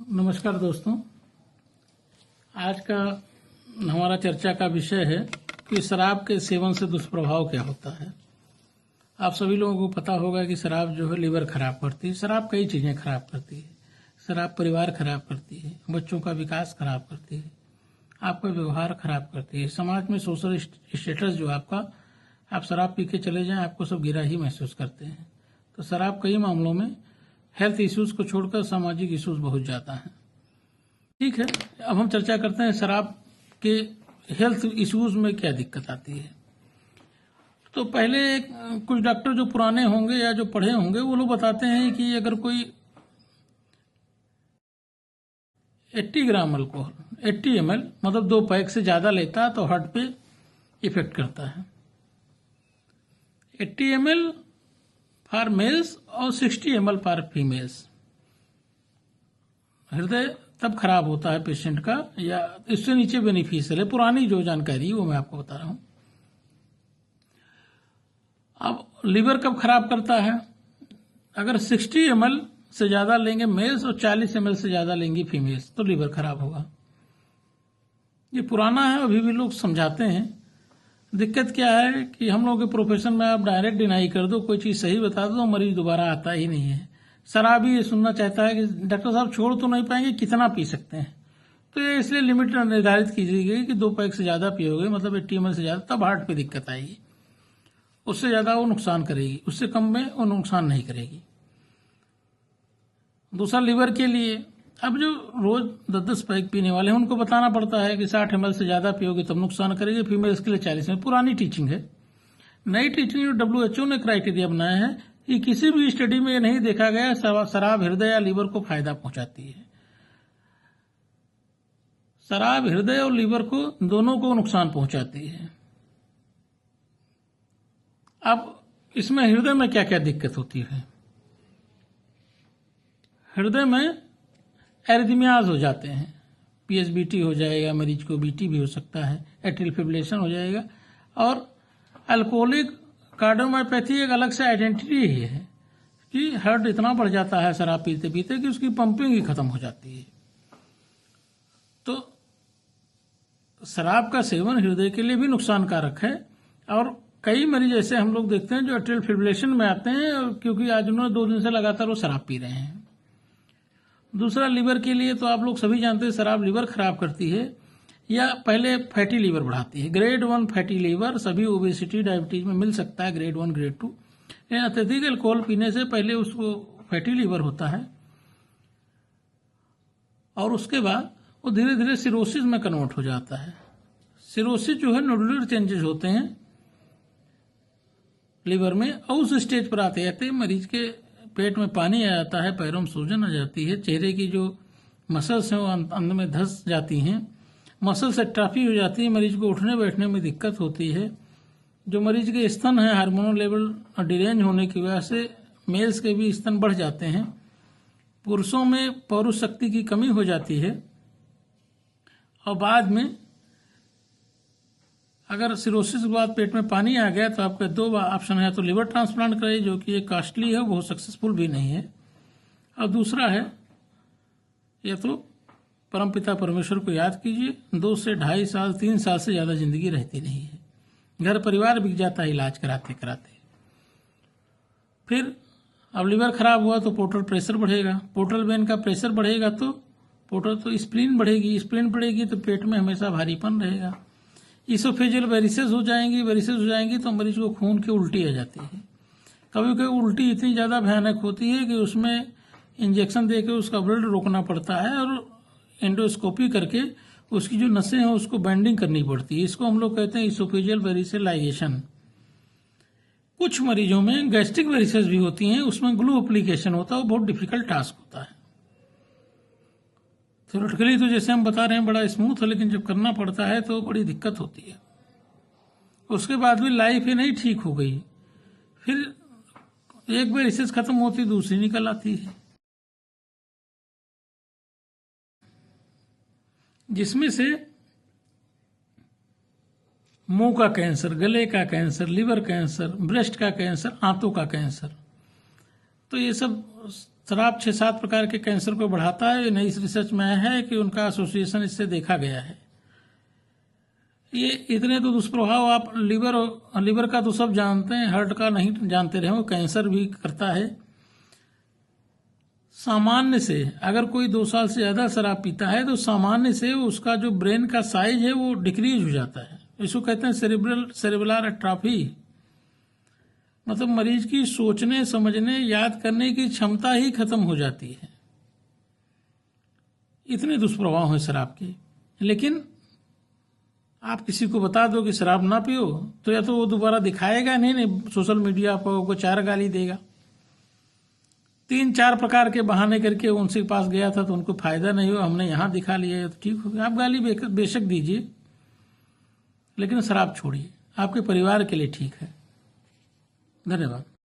नमस्कार दोस्तों। आज का हमारा चर्चा का विषय है कि शराब के सेवन से दुष्प्रभाव क्या होता है। आप सभी लोगों को पता होगा कि शराब जो है लीवर खराब करती है। शराब कई चीजें खराब करती है। शराब परिवार खराब करती है, बच्चों का विकास खराब करती है, आपका व्यवहार खराब करती है, समाज में सोशल स्टेटस जो आपका, आप शराब पी के चले जाएं आपको सब गिरा ही महसूस करते हैं। तो शराब कई मामलों में हेल्थ इश्यूज को छोड़कर सामाजिक इश्यूज बहुत ज्यादा हैं। ठीक है, अब हम चर्चा करते हैं शराब के हेल्थ इश्यूज में क्या दिक्कत आती है। तो पहले कुछ डॉक्टर जो पुराने होंगे या जो पढ़े होंगे वो लोग बताते हैं कि अगर कोई 80 ग्राम अल्कोहल 80 ml मतलब 2 पैक से ज्यादा लेता है तो हार्ट पे इफेक्ट करता है। 80 ml फॉर मेल्स और 60 ml फॉर फीमेल्स। हृदय तब खराब होता है पेशेंट का, या इससे नीचे बेनिफिशियल है। पुरानी जो जानकारी है वो मैं आपको बता रहा हूं। अब लीवर कब खराब करता है? अगर 60 ml से ज्यादा लेंगे मेल्स और 40 ml से ज्यादा लेंगी फीमेल्स तो लीवर खराब होगा। ये पुराना है, अभी भी लोग समझाते हैं। दिक्कत क्या है कि हम लोग के प्रोफेशन में आप डायरेक्ट डिनाई कर दो, कोई चीज सही बता दो तो मरीज दोबारा आता ही नहीं है। शराबी ये सुनना चाहता है कि डॉक्टर साहब छोड़ तो नहीं पाएंगे, कितना पी सकते हैं। तो ये इसलिए लिमिट निर्धारित की गई कि 2 पैक से ज्यादा पियोगे मतलब 80 ml से ज्यादा तब हार्ट पे दिक्कत आएगी। उससे ज्यादा वो नुकसान करेगी, उससे कम में वो नुकसान नहीं करेगी। दूसरा लीवर के लिए, अब जो रोज 10-10 पैक पीने वाले हैं उनको बताना पड़ता है कि 60 ml से ज्यादा पियोगे तब नुकसान करेगी, फीमेल्स के लिए 40 ml। पुरानी टीचिंग है। नई टीचिंग WHO ने क्राइटेरिया बनाया है कि किसी भी स्टडी में नहीं देखा गया शराब हृदय या लीवर को फायदा पहुंचाती है। शराब हृदय और लीवर को दोनों को नुकसान पहुंचाती है। अब इसमें हृदय में क्या क्या दिक्कत होती है? हृदय में एरिथमियाज हो जाते हैं, PSBT हो जाएगा, मरीज को BT भी हो सकता है, एट्रियल फिब्रिलेशन हो जाएगा। और अल्कोहलिक कार्डियोमायोपैथी एक अलग से आइडेंटिटी ही है कि हार्ट इतना बढ़ जाता है शराब पीते पीते कि उसकी पंपिंग ही खत्म हो जाती है। तो शराब का सेवन हृदय के लिए भी नुकसानकारक है। और कई मरीज ऐसे हम लोग देखते हैं जो एट्रियल फिब्रिलेशन में आते हैं क्योंकि आज उन्होंने 2 दिन से लगातार वो शराब पी रहे हैं। दूसरा लीवर के लिए, तो आप लोग सभी जानते हैं शराब लीवर खराब करती है या पहले फैटी लीवर बढ़ाती है। ग्रेड 1 फैटी लीवर सभी ओबेसिटी डायबिटीज में मिल सकता है, ग्रेड 1 ग्रेड 2। अत्यधिक अल्कोहल पीने से पहले उसको फैटी लीवर होता है और उसके बाद वो धीरे धीरे सिरोसिस में कन्वर्ट हो जाता है। सिरोसिस जो है नोडुलर चेंजेस होते हैं लीवर में, और उस स्टेज पर आते आते मरीज के पेट में पानी आ जाता है, पैरों में सूजन आ जाती है, चेहरे की जो मसल्स हैं वो अंदर में धंस जाती हैं, मसल्स एट्राफी हो जाती है, मरीज को उठने बैठने में दिक्कत होती है। जो मरीज के स्तन है हार्मोनल लेवल डिरेंज होने की वजह से मेल्स के भी स्तन बढ़ जाते हैं। पुरुषों में पौरुष शक्ति की कमी हो जाती है। और बाद में अगर सिरोसिस के बाद पेट में पानी आ गया तो आपके 2 ऑप्शन है, तो लिवर ट्रांसप्लांट कराइए जो कि एक कॉस्टली है, बहुत सक्सेसफुल भी नहीं है। और दूसरा है या तो परमपिता परमेश्वर को याद कीजिए, 2 से 2.5 साल 3 साल से ज्यादा जिंदगी रहती नहीं है, घर परिवार बिक जाता है इलाज कराते कराते। फिर अब लीवर खराब हुआ तो पोर्टल प्रेशर बढ़ेगा, पोर्टल वेन का प्रेशर बढ़ेगा तो पोर्टल तो स्प्लीन बढ़ेगी, स्प्लीन बढ़ेगी तो पेट में हमेशा भारीपन रहेगा। इसोफेजियल वेरिसेस हो जाएंगी तो मरीज को खून की उल्टी आ जाती है। कभी कभी उल्टी इतनी ज्यादा भयानक होती है कि उसमें इंजेक्शन देकर उसका ब्लड रोकना पड़ता है और एंडोस्कोपी करके उसकी जो नसें हैं उसको बैंडिंग करनी पड़ती है। इसको हम लोग कहते हैं इसोफेजियल वेरिसेलाइजेशन। कुछ मरीजों में गैस्ट्रिक वेरिसेस भी होती हैं, उसमें ग्लू एप्लीकेशन होता है, वो बहुत डिफिकल्ट टास्क होता है। थ्योरेटिकली तो जैसे हम बता रहे हैं बड़ा स्मूथ है, लेकिन जब करना पड़ता है तो बड़ी दिक्कत होती है। उसके बाद भी लाइफ ही नहीं ठीक हो गई, फिर एक वेरिसेस खत्म होती दूसरी निकल आती है, जिसमें से मुंह का कैंसर, गले का कैंसर, लिवर कैंसर, ब्रेस्ट का कैंसर, आंतों का कैंसर। तो ये सब शराब 6-7 प्रकार के कैंसर को बढ़ाता है। नई रिसर्च में आया है कि उनका एसोसिएशन इससे देखा गया है। ये इतने तो दुष्प्रभाव आप लिवर का तो सब जानते हैं, हार्ट का नहीं जानते रहे, वो कैंसर भी करता है। सामान्य से अगर कोई 2 साल से ज़्यादा शराब पीता है तो सामान्य से उसका जो ब्रेन का साइज है वो डिक्रीज हो जाता है। इसको कहते हैं सेरेब्रल एट्रोफी। मतलब मरीज की सोचने, समझने, याद करने की क्षमता ही खत्म हो जाती है। इतने दुष्प्रभाव हैं शराब के। लेकिन आप किसी को बता दो कि शराब ना पियो तो या तो वो दोबारा दिखाएगा नहीं सोशल मीडिया पर वो 4 गाली देगा। 3-4 प्रकार के बहाने करके उनसे पास गया था तो उनको फायदा नहीं हुआ, हमने यहाँ दिखा लिया तो ठीक हो गया। आप गाली बेशक दीजिए, लेकिन शराब छोड़िए, आपके परिवार के लिए ठीक है। धन्यवाद।